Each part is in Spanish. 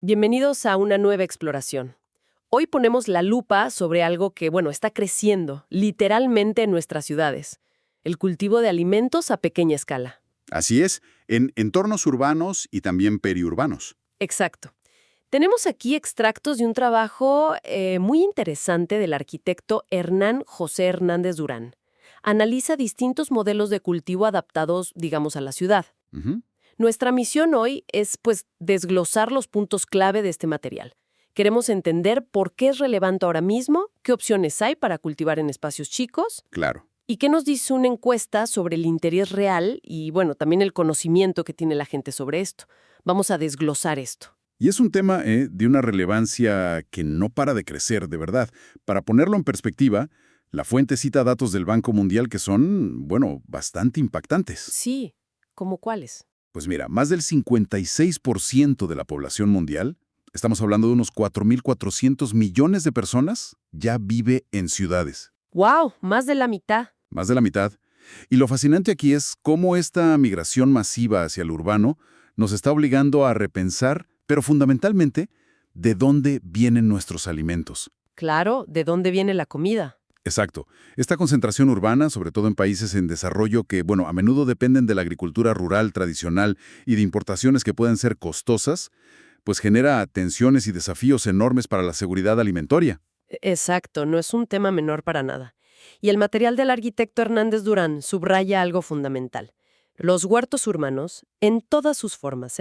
Bienvenidos a una nueva exploración. Hoy ponemos la lupa sobre algo que, está creciendo, literalmente en nuestras ciudades. El cultivo de alimentos a pequeña escala. Así es, en entornos urbanos y también periurbanos. Exacto. Tenemos aquí extractos de un trabajo muy interesante del arquitecto Hernán José Hernández Durán. Analiza distintos modelos de cultivo adaptados, digamos, a la ciudad. Ujú. Nuestra misión hoy es, desglosar los puntos clave de este material. Queremos entender por qué es relevante ahora mismo, qué opciones hay para cultivar en espacios chicos Claro. y qué nos dice una encuesta sobre el interés real y, también el conocimiento que tiene la gente sobre esto. Vamos a desglosar esto. Y es un tema de una relevancia que no para de crecer, de verdad. Para ponerlo en perspectiva, la fuente cita datos del Banco Mundial que son, bastante impactantes. Sí, ¿cómo cuáles? Pues mira, más del 56% de la población mundial, estamos hablando de unos 4.400 millones de personas, ya vive en ciudades. ¡Wow! Más de la mitad. Más de la mitad. Y lo fascinante aquí es cómo esta migración masiva hacia el urbano nos está obligando a repensar, pero fundamentalmente, de dónde vienen nuestros alimentos. Claro, ¿de dónde viene la comida? Exacto. Esta concentración urbana, sobre todo en países en desarrollo que, a menudo dependen de la agricultura rural tradicional y de importaciones que pueden ser costosas, pues genera tensiones y desafíos enormes para la seguridad alimentaria. Exacto, no es un tema menor para nada. Y el material del arquitecto Hernández Durán subraya algo fundamental. Los huertos urbanos, en todas sus formas,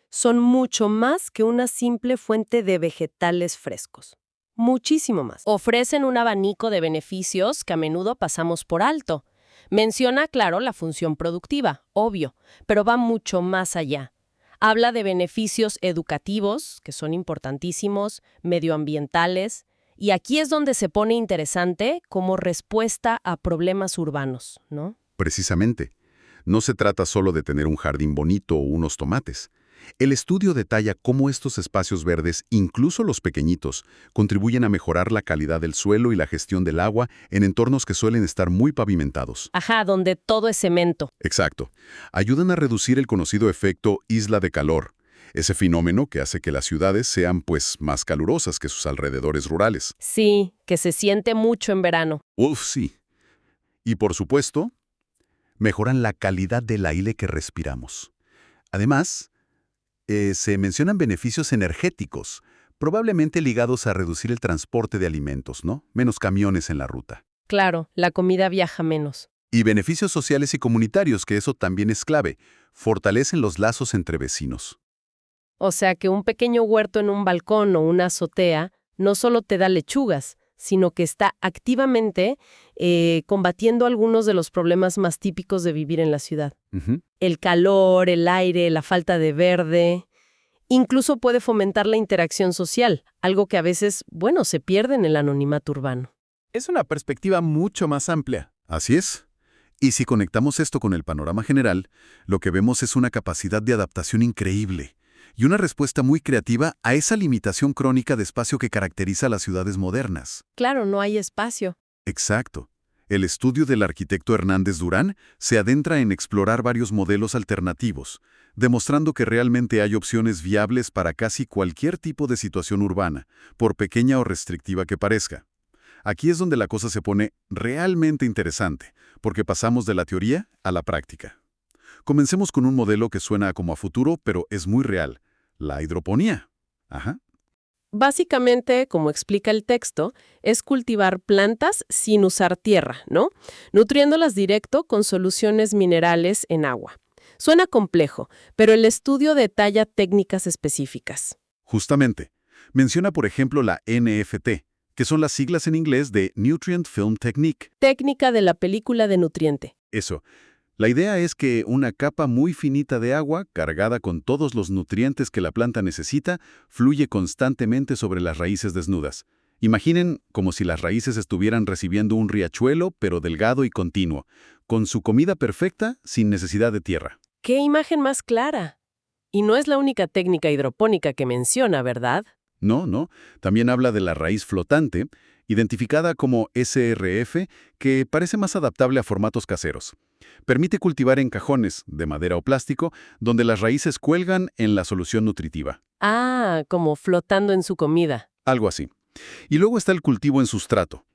son mucho más que una simple fuente de vegetales frescos. Muchísimo más. Ofrecen un abanico de beneficios que a menudo pasamos por alto. Menciona, claro, la función productiva, obvio, pero va mucho más allá. Habla de beneficios educativos, que son importantísimos, medioambientales, y aquí es donde se pone interesante como respuesta a problemas urbanos, ¿no? Precisamente. No se trata solo de tener un jardín bonito o unos tomates. El estudio detalla cómo estos espacios verdes, incluso los pequeñitos, contribuyen a mejorar la calidad del suelo y la gestión del agua en entornos que suelen estar muy pavimentados. Ajá, donde todo es cemento. Exacto. Ayudan a reducir el conocido efecto isla de calor, ese fenómeno que hace que las ciudades sean, más calurosas que sus alrededores rurales. Sí, que se siente mucho en verano. Uf, sí. Y por supuesto, mejoran la calidad del aire que respiramos. Además, se mencionan beneficios energéticos, probablemente ligados a reducir el transporte de alimentos, ¿no? Menos camiones en la ruta. Claro, la comida viaja menos. Y beneficios sociales y comunitarios, que eso también es clave. Fortalecen los lazos entre vecinos. O sea que un pequeño huerto en un balcón o una azotea no solo te da lechugas, sino que está activamente combatiendo algunos de los problemas más típicos de vivir en la ciudad. Ujú. El calor, el aire, la falta de verde. Incluso puede fomentar la interacción social, algo que a veces, se pierde en el anonimato urbano. Es una perspectiva mucho más amplia. Así es. Y si conectamos esto con el panorama general, lo que vemos es una capacidad de adaptación increíble y una respuesta muy creativa a esa limitación crónica de espacio que caracteriza a las ciudades modernas. Claro, no hay espacio. Exacto. El estudio del arquitecto Hernández Durán se adentra en explorar varios modelos alternativos, demostrando que realmente hay opciones viables para casi cualquier tipo de situación urbana, por pequeña o restrictiva que parezca. Aquí es donde la cosa se pone realmente interesante, porque pasamos de la teoría a la práctica. Comencemos con un modelo que suena como a futuro, pero es muy real: la hidroponía. Ajá. Básicamente, como explica el texto, es cultivar plantas sin usar tierra, ¿no? Nutriéndolas directo con soluciones minerales en agua. Suena complejo, pero el estudio detalla técnicas específicas. Justamente. Menciona, por ejemplo, la NFT, que son las siglas en inglés de Nutrient Film Technique. Técnica de la película de nutriente. Eso. La idea es que una capa muy finita de agua, cargada con todos los nutrientes que la planta necesita, fluye constantemente sobre las raíces desnudas. Imaginen como si las raíces estuvieran recibiendo un riachuelo, pero delgado y continuo, con su comida perfecta, sin necesidad de tierra. ¡Qué imagen más clara! Y no es la única técnica hidropónica que menciona, ¿verdad? No. También habla de la raíz flotante, identificada como SRF, que parece más adaptable a formatos caseros. Permite cultivar en cajones, de madera o plástico, donde las raíces cuelgan en la solución nutritiva. Ah, como flotando en su comida. Algo así. Y luego está el cultivo en sustrato.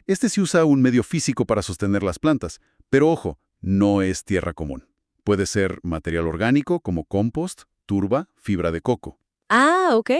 Este sí usa un medio físico para sostener las plantas, pero ojo, no es tierra común. Puede ser material orgánico como compost, turba, fibra de coco, Ah, ok.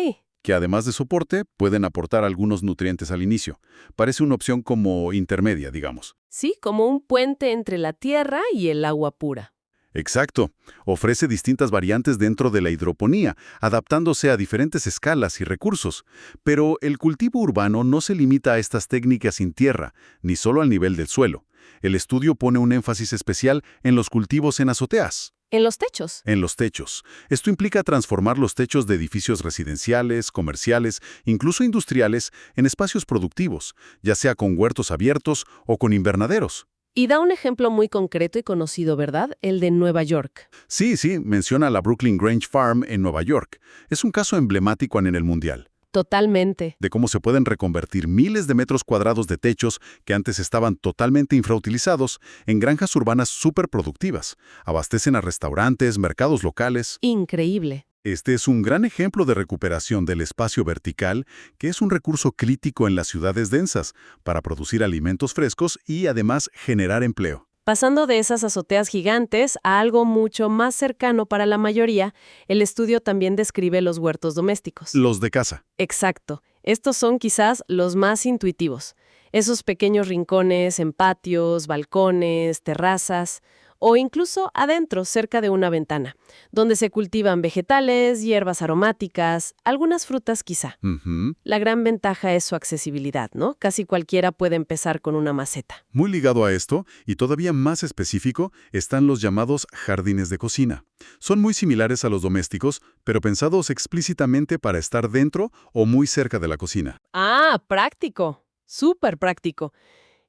que además de soporte pueden aportar algunos nutrientes al inicio. Parece una opción como intermedia, digamos. Sí, como un puente entre la tierra y el agua pura. Exacto. Ofrece distintas variantes dentro de la hidroponía, adaptándose a diferentes escalas y recursos. Pero el cultivo urbano no se limita a estas técnicas sin tierra, ni solo al nivel del suelo. El estudio pone un énfasis especial en los cultivos en azoteas, En los techos. en los techos. Esto implica transformar los techos de edificios residenciales, comerciales, incluso industriales, en espacios productivos, ya sea con huertos abiertos o con invernaderos. Y da un ejemplo muy concreto y conocido, ¿verdad? El de Nueva York. Sí, menciona la Brooklyn Grange Farm en Nueva York. Es un caso emblemático en el mundial, Totalmente. de cómo se pueden reconvertir miles de metros cuadrados de techos que antes estaban totalmente infrautilizados en granjas urbanas superproductivas. Abastecen a restaurantes, mercados locales. Increíble. Este es un gran ejemplo de recuperación del espacio vertical, que es un recurso crítico en las ciudades densas para producir alimentos frescos y además generar empleo. Pasando de esas azoteas gigantes a algo mucho más cercano para la mayoría, el estudio también describe los huertos domésticos. Los de casa. Exacto. Estos son quizás los más intuitivos. Esos pequeños rincones en patios, balcones, terrazas o incluso adentro, cerca de una ventana, donde se cultivan vegetales, hierbas aromáticas, algunas frutas quizá. Ujú. La gran ventaja es su accesibilidad, ¿no? Casi cualquiera puede empezar con una maceta. Muy ligado a esto, y todavía más específico, están los llamados jardines de cocina. Son muy similares a los domésticos, pero pensados explícitamente para estar dentro o muy cerca de la cocina. Ah, práctico. Súper práctico.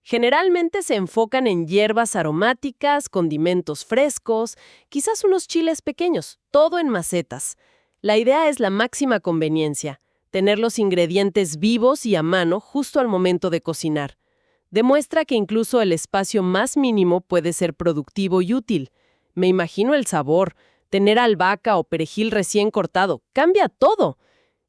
Generalmente se enfocan en hierbas aromáticas, condimentos frescos, quizás unos chiles pequeños, todo en macetas. La idea es la máxima conveniencia, tener los ingredientes vivos y a mano justo al momento de cocinar. Demuestra que incluso el espacio más mínimo puede ser productivo y útil. Me imagino el sabor, tener albahaca o perejil recién cortado, cambia todo.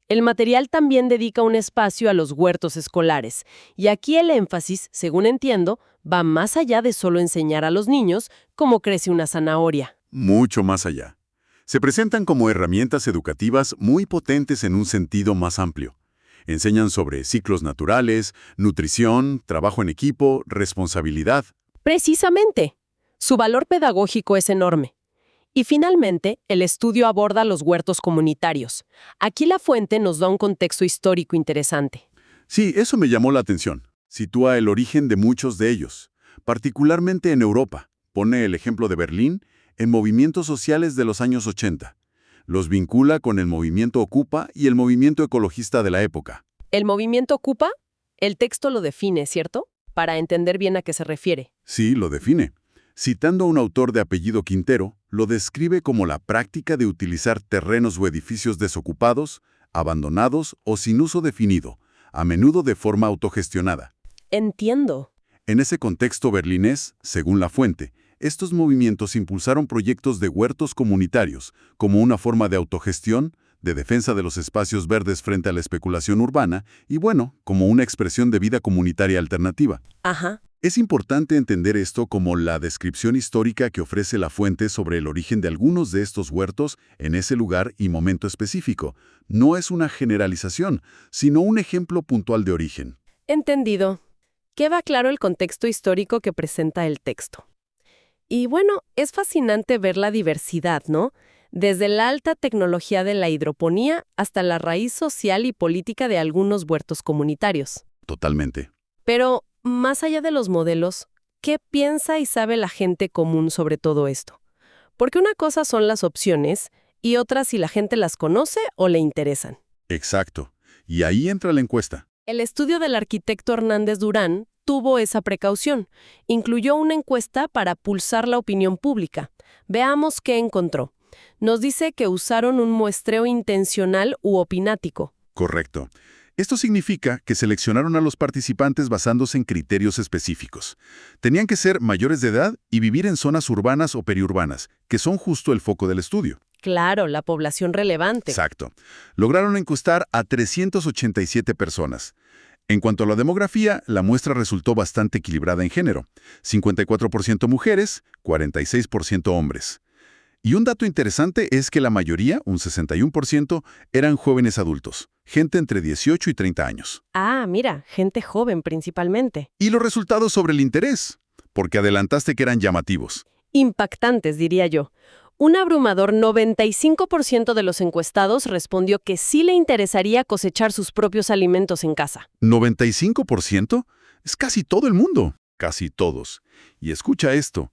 El material también dedica un espacio a los huertos escolares, y aquí el énfasis, según entiendo, va más allá de solo enseñar a los niños cómo crece una zanahoria. Mucho más allá. Se presentan como herramientas educativas muy potentes en un sentido más amplio. Enseñan sobre ciclos naturales, nutrición, trabajo en equipo, responsabilidad. Precisamente. Su valor pedagógico es enorme. Y finalmente, el estudio aborda los huertos comunitarios. Aquí la fuente nos da un contexto histórico interesante. Sí, eso me llamó la atención. Sitúa el origen de muchos de ellos, particularmente en Europa. Pone el ejemplo de Berlín en movimientos sociales de los años 80. Los vincula con el movimiento Ocupa y el movimiento ecologista de la época. ¿El movimiento ocupa? El texto lo define, ¿cierto? Para entender bien a qué se refiere. Sí, lo define. Citando a un autor de apellido Quintero, lo describe como la práctica de utilizar terrenos o edificios desocupados, abandonados o sin uso definido, a menudo de forma autogestionada. Entiendo. En ese contexto berlinés, según la fuente, estos movimientos impulsaron proyectos de huertos comunitarios como una forma de autogestión, de defensa de los espacios verdes frente a la especulación urbana y, bueno, como una expresión de vida comunitaria alternativa. Ajá. Es importante entender esto como la descripción histórica que ofrece la fuente sobre el origen de algunos de estos huertos en ese lugar y momento específico. No es una generalización, sino un ejemplo puntual de origen. Entendido. Queda claro el contexto histórico que presenta el texto. Y bueno, es fascinante ver la diversidad, ¿no? Desde la alta tecnología de la hidroponía hasta la raíz social y política de algunos huertos comunitarios. Totalmente. Pero, más allá de los modelos, ¿qué piensa y sabe la gente común sobre todo esto? Porque una cosa son las opciones y otra si la gente las conoce o le interesan. Exacto. Y ahí entra la encuesta. El estudio del arquitecto Hernández Durán tuvo esa precaución. Incluyó una encuesta para pulsar la opinión pública. Veamos qué encontró. Nos dice que usaron un muestreo intencional u opinático. Correcto. Esto significa que seleccionaron a los participantes basándose en criterios específicos. Tenían que ser mayores de edad y vivir en zonas urbanas o periurbanas, que son justo el foco del estudio. Claro, la población relevante. Exacto. Lograron encuestar a 387 personas. En cuanto a la demografía, la muestra resultó bastante equilibrada en género. 54% mujeres, 46% hombres. Y un dato interesante es que la mayoría, un 61%, eran jóvenes adultos, gente entre 18 y 30 años. Ah, mira, gente joven principalmente. Y los resultados sobre el interés, porque adelantaste que eran llamativos. Impactantes, diría yo. Un abrumador 95% de los encuestados respondió que sí le interesaría cosechar sus propios alimentos en casa. ¿95%? Es casi todo el mundo. Casi todos. Y escucha esto.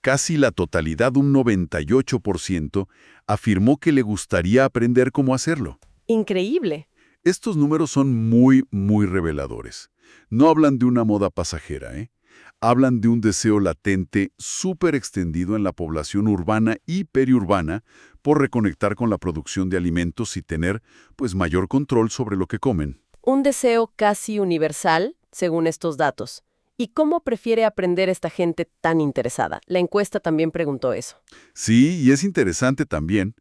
Casi la totalidad, un 98%, afirmó que le gustaría aprender cómo hacerlo. Increíble. Estos números son muy, muy reveladores. No hablan de una moda pasajera, ¿eh? Hablan de un deseo latente súper extendido en la población urbana y periurbana por reconectar con la producción de alimentos y tener, pues, mayor control sobre lo que comen. Un deseo casi universal, según estos datos. ¿Y cómo prefiere aprender esta gente tan interesada? La encuesta también preguntó eso. Sí, y es interesante también.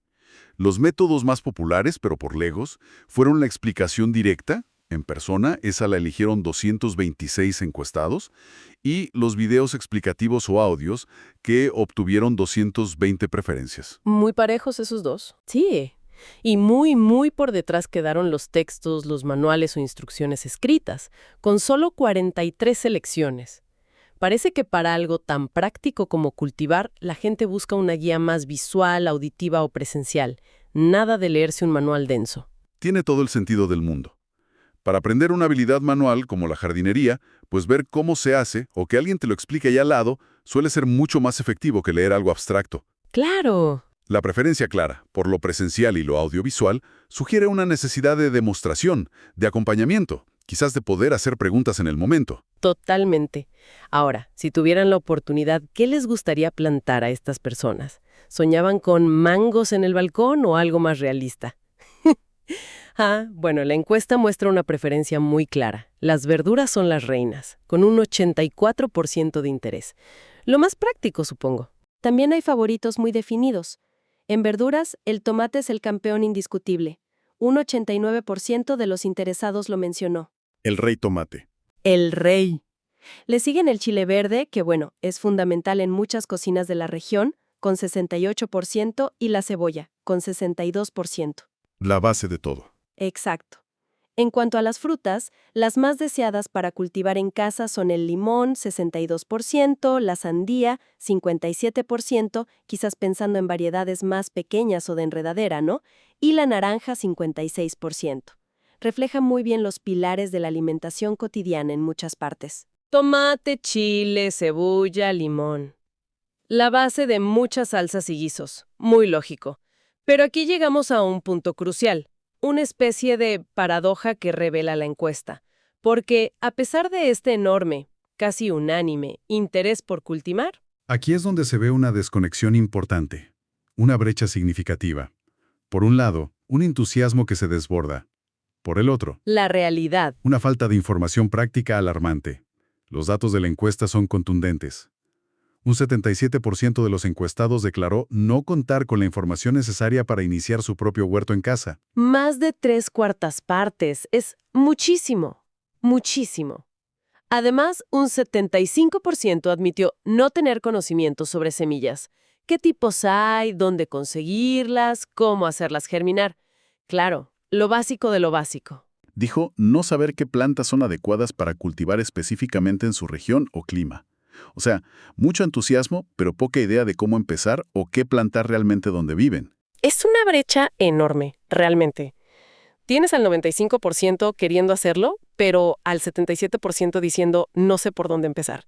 Los métodos más populares, pero por lejos, fueron la explicación directa, en persona, esa la eligieron 226 encuestados, y los videos explicativos o audios, que obtuvieron 220 preferencias. Muy parejos esos dos. Sí. Y muy, muy por detrás quedaron los textos, los manuales o instrucciones escritas, con solo 43 selecciones. Parece que para algo tan práctico como cultivar, la gente busca una guía más visual, auditiva o presencial. Nada de leerse un manual denso. Tiene todo el sentido del mundo. Para aprender una habilidad manual, como la jardinería, pues ver cómo se hace o que alguien te lo explique ahí al lado suele ser mucho más efectivo que leer algo abstracto. ¡Claro! La preferencia clara por lo presencial y lo audiovisual sugiere una necesidad de demostración, de acompañamiento, quizás de poder hacer preguntas en el momento. Totalmente. Ahora, si tuvieran la oportunidad, ¿qué les gustaría plantar a estas personas? ¿Soñaban con mangos en el balcón o algo más realista? Bueno, la encuesta muestra una preferencia muy clara. Las verduras son las reinas, con un 84% de interés. Lo más práctico, supongo. También hay favoritos muy definidos. En verduras, el tomate es el campeón indiscutible. Un 89% de los interesados lo mencionó. El rey tomate. El rey. Le siguen el chile verde, que bueno, es fundamental en muchas cocinas de la región, con 68%, y la cebolla, con 62%. La base de todo. Exacto. En cuanto a las frutas, las más deseadas para cultivar en casa son el limón, 62%, la sandía, 57%, quizás pensando en variedades más pequeñas o de enredadera, ¿no? Y la naranja, 56%. Refleja muy bien los pilares de la alimentación cotidiana en muchas partes. Tomate, chile, cebolla, limón. La base de muchas salsas y guisos. Muy lógico. Pero aquí llegamos a un punto crucial. Una especie de paradoja que revela la encuesta. Porque, a pesar de este enorme, casi unánime, interés por cultivar, Aquí es donde se ve una desconexión importante, una brecha significativa. Por un lado, un entusiasmo que se desborda. Por el otro, la realidad. una falta de información práctica alarmante. Los datos de la encuesta son contundentes. Un 77% de los encuestados declaró no contar con la información necesaria para iniciar su propio huerto en casa. Más de 3/4 partes. Es muchísimo. Muchísimo. Además, un 75% admitió no tener conocimiento sobre semillas. ¿Qué tipos hay? ¿Dónde conseguirlas? ¿Cómo hacerlas germinar? Claro, lo básico de lo básico. Dijo no saber qué plantas son adecuadas para cultivar específicamente en su región o clima. O sea, mucho entusiasmo, pero poca idea de cómo empezar o qué plantar realmente donde viven. Es una brecha enorme, realmente. Tienes al 95% queriendo hacerlo, pero al 77% diciendo no sé por dónde empezar.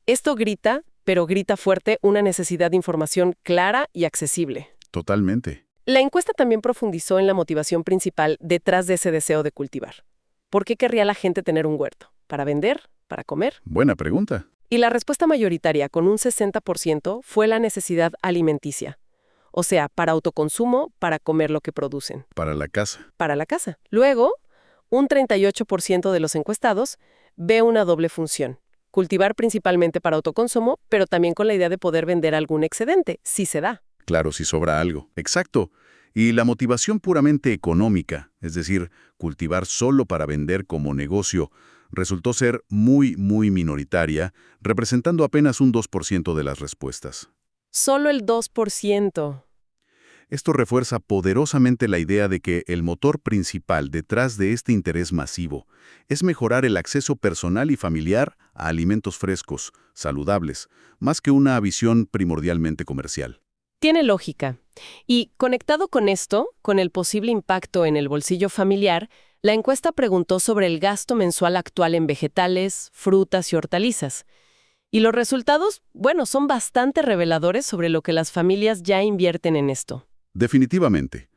Esto grita, pero grita fuerte, una necesidad de información clara y accesible. Totalmente. La encuesta también profundizó en la motivación principal detrás de ese deseo de cultivar. ¿Por qué querría la gente tener un huerto? ¿Para vender? ¿Para comer? Buena pregunta. Y la respuesta mayoritaria, con un 60%, fue la necesidad alimenticia. O sea, para autoconsumo, para comer lo que producen. Para la casa. Para la casa. Luego, un 38% de los encuestados ve una doble función. Cultivar principalmente para autoconsumo, pero también con la idea de poder vender algún excedente, si se da. Claro, si sobra algo. Exacto. Y la motivación puramente económica, es decir, cultivar solo para vender como negocio, resultó ser muy minoritaria, representando apenas un 2% de las respuestas. Solo el 2%. Esto refuerza poderosamente la idea de que el motor principal detrás de este interés masivo es mejorar el acceso personal y familiar a alimentos frescos, saludables, más que una visión primordialmente comercial. Tiene lógica. Y conectado con esto, con el posible impacto en el bolsillo familiar, la encuesta preguntó sobre el gasto mensual actual en vegetales, frutas y hortalizas. Y los resultados, bueno, son bastante reveladores sobre lo que las familias ya invierten en esto. Definitivamente.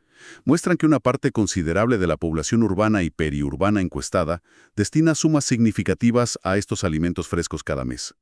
Muestran que una parte considerable de la población urbana y periurbana encuestada destina sumas significativas a estos alimentos frescos cada mes.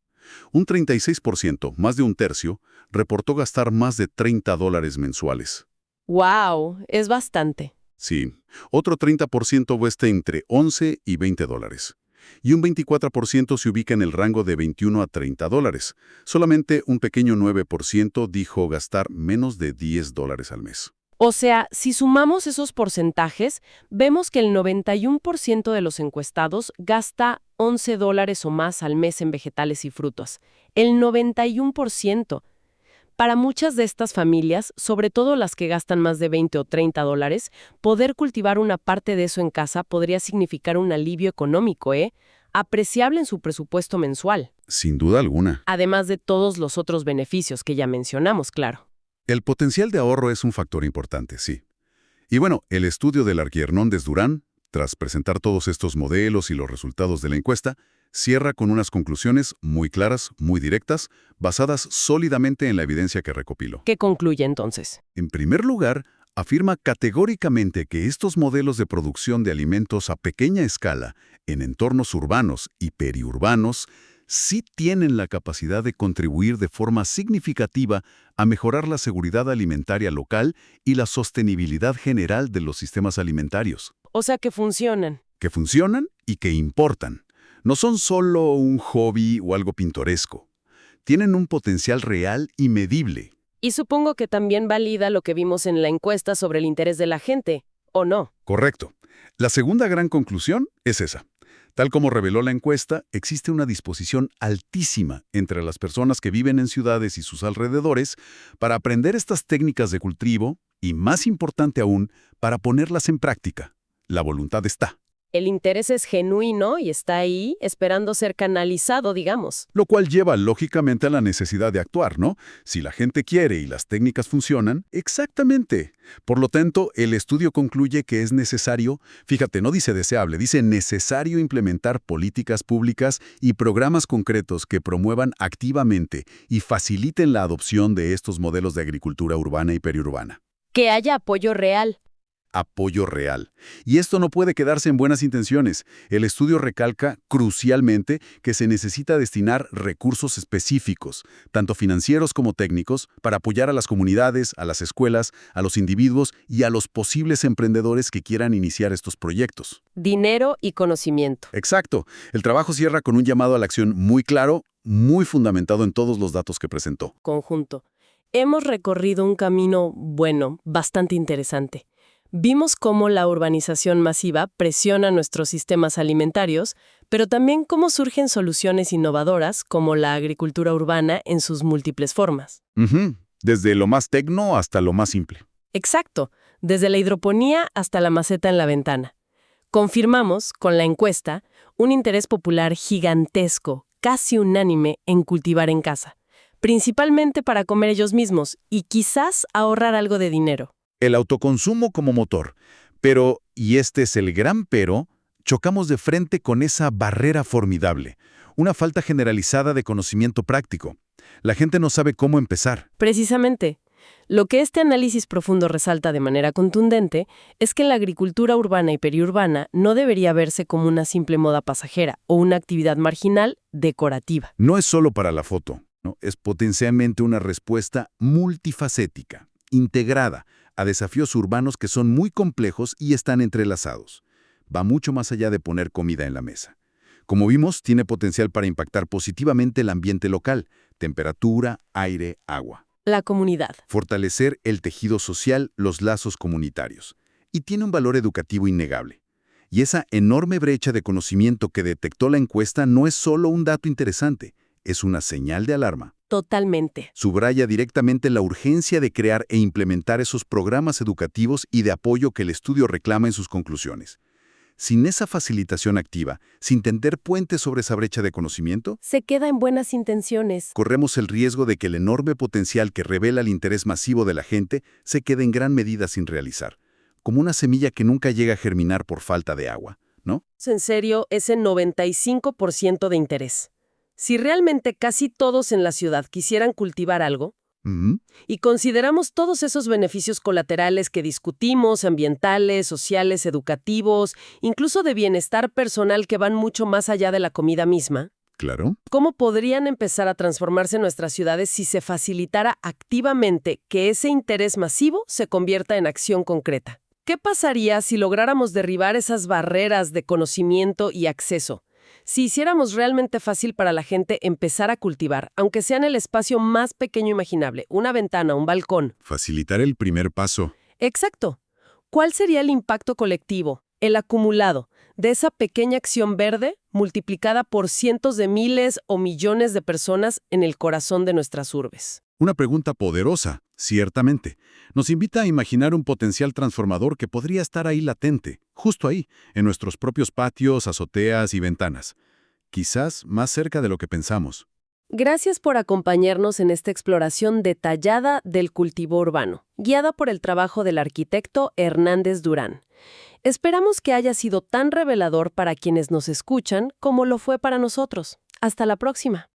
Un 36%, más de un tercio, reportó gastar más de $30 mensuales. ¡Wow! Es bastante. Sí, otro 30% cuesta entre 11 y $20. Y un 24% se ubica en el rango de 21 a $30. Solamente un pequeño 9% dijo gastar menos de $10 al mes. O sea, si sumamos esos porcentajes, vemos que el 91% de los encuestados gasta $11 o más al mes en vegetales y frutas. El 91%. Para muchas de estas familias, sobre todo las que gastan más de 20 o $30, poder cultivar una parte de eso en casa podría significar un alivio económico, apreciable en su presupuesto mensual. Sin duda alguna. Además de todos los otros beneficios que ya mencionamos, claro. El potencial de ahorro es un factor importante, sí. Y bueno, el estudio del Arqui Hernández Durán, tras presentar todos estos modelos y los resultados de la encuesta, cierra con unas conclusiones muy claras, muy directas, basadas sólidamente en la evidencia que recopiló. ¿Qué concluye entonces? En primer lugar, afirma categóricamente que estos modelos de producción de alimentos a pequeña escala, en entornos urbanos y periurbanos, sí tienen la capacidad de contribuir de forma significativa a mejorar la seguridad alimentaria local y la sostenibilidad general de los sistemas alimentarios. O sea que funcionan. Que funcionan y que importan. No son solo un hobby o algo pintoresco. Tienen un potencial real y medible. Y supongo que también valida lo que vimos en la encuesta sobre el interés de la gente, ¿o no? Correcto. La segunda gran conclusión es esa. Tal como reveló la encuesta, existe una disposición altísima entre las personas que viven en ciudades y sus alrededores para aprender estas técnicas de cultivo y, más importante aún, para ponerlas en práctica. La voluntad está. El interés es genuino y está ahí esperando ser canalizado, digamos. Lo cual lleva lógicamente a la necesidad de actuar, ¿no? Si la gente quiere y las técnicas funcionan, exactamente. Por lo tanto, el estudio concluye que es necesario, fíjate, no dice deseable, dice necesario implementar políticas públicas y programas concretos que promuevan activamente y faciliten la adopción de estos modelos de agricultura urbana y periurbana. Que haya apoyo real. Apoyo real. Y esto no puede quedarse en buenas intenciones. El estudio recalca crucialmente que se necesita destinar recursos específicos, tanto financieros como técnicos, para apoyar a las comunidades, a las escuelas, a los individuos y a los posibles emprendedores que quieran iniciar estos proyectos. Dinero y conocimiento. Exacto. El trabajo cierra con un llamado a la acción muy claro, muy fundamentado en todos los datos que presentó. Conjunto. Hemos recorrido un camino, bueno, bastante interesante. Vimos cómo la urbanización masiva presiona nuestros sistemas alimentarios, pero también cómo surgen soluciones innovadoras como la agricultura urbana en sus múltiples formas. Desde lo más tecno hasta lo más simple. Exacto, desde la hidroponía hasta la maceta en la ventana. Confirmamos, con la encuesta, un interés popular gigantesco, casi unánime, en cultivar en casa, principalmente para comer ellos mismos y quizás ahorrar algo de dinero. El autoconsumo como motor. Pero, y este es el gran pero, chocamos de frente con esa barrera formidable, una falta generalizada de conocimiento práctico. La gente no sabe cómo empezar. Precisamente, lo que este análisis profundo resalta de manera contundente es que la agricultura urbana y periurbana no debería verse como una simple moda pasajera o una actividad marginal decorativa. No es solo para la foto, ¿no? Es potencialmente una respuesta multifacética, integrada, a desafíos urbanos que son muy complejos y están entrelazados. Va mucho más allá de poner comida en la mesa. Como vimos, tiene potencial para impactar positivamente el ambiente local, temperatura, aire, agua. La comunidad. Fortalecer el tejido social, los lazos comunitarios. Y tiene un valor educativo innegable. Y esa enorme brecha de conocimiento que detectó la encuesta no es solo un dato interesante, es una señal de alarma. Totalmente. Subraya directamente la urgencia de crear e implementar esos programas educativos y de apoyo que el estudio reclama en sus conclusiones. Sin esa facilitación activa, sin tender puentes sobre esa brecha de conocimiento, Se queda en buenas intenciones. corremos el riesgo de que el enorme potencial que revela el interés masivo de la gente se quede en gran medida sin realizar, como una semilla que nunca llega a germinar por falta de agua, ¿no? En serio, ese 95% de interés. Si realmente casi todos en la ciudad quisieran cultivar algo, Ujú. y consideramos todos esos beneficios colaterales que discutimos, ambientales, sociales, educativos, incluso de bienestar personal que van mucho más allá de la comida misma, Claro. ¿cómo podrían empezar a transformarse nuestras ciudades si se facilitara activamente que ese interés masivo se convierta en acción concreta? ¿Qué pasaría si lográramos derribar esas barreras de conocimiento y acceso? Si hiciéramos realmente fácil para la gente empezar a cultivar, aunque sea en el espacio más pequeño imaginable, una ventana, un balcón. Facilitar el primer paso. Exacto. ¿Cuál sería el impacto colectivo, el acumulado, de esa pequeña acción verde multiplicada por cientos de miles o millones de personas en el corazón de nuestras urbes? Una pregunta poderosa, ciertamente. Nos invita a imaginar un potencial transformador que podría estar ahí latente, justo ahí, en nuestros propios patios, azoteas y ventanas. Quizás más cerca de lo que pensamos. Gracias por acompañarnos en esta exploración detallada del cultivo urbano, guiada por el trabajo del arquitecto Hernández Durán. Esperamos que haya sido tan revelador para quienes nos escuchan como lo fue para nosotros. Hasta la próxima.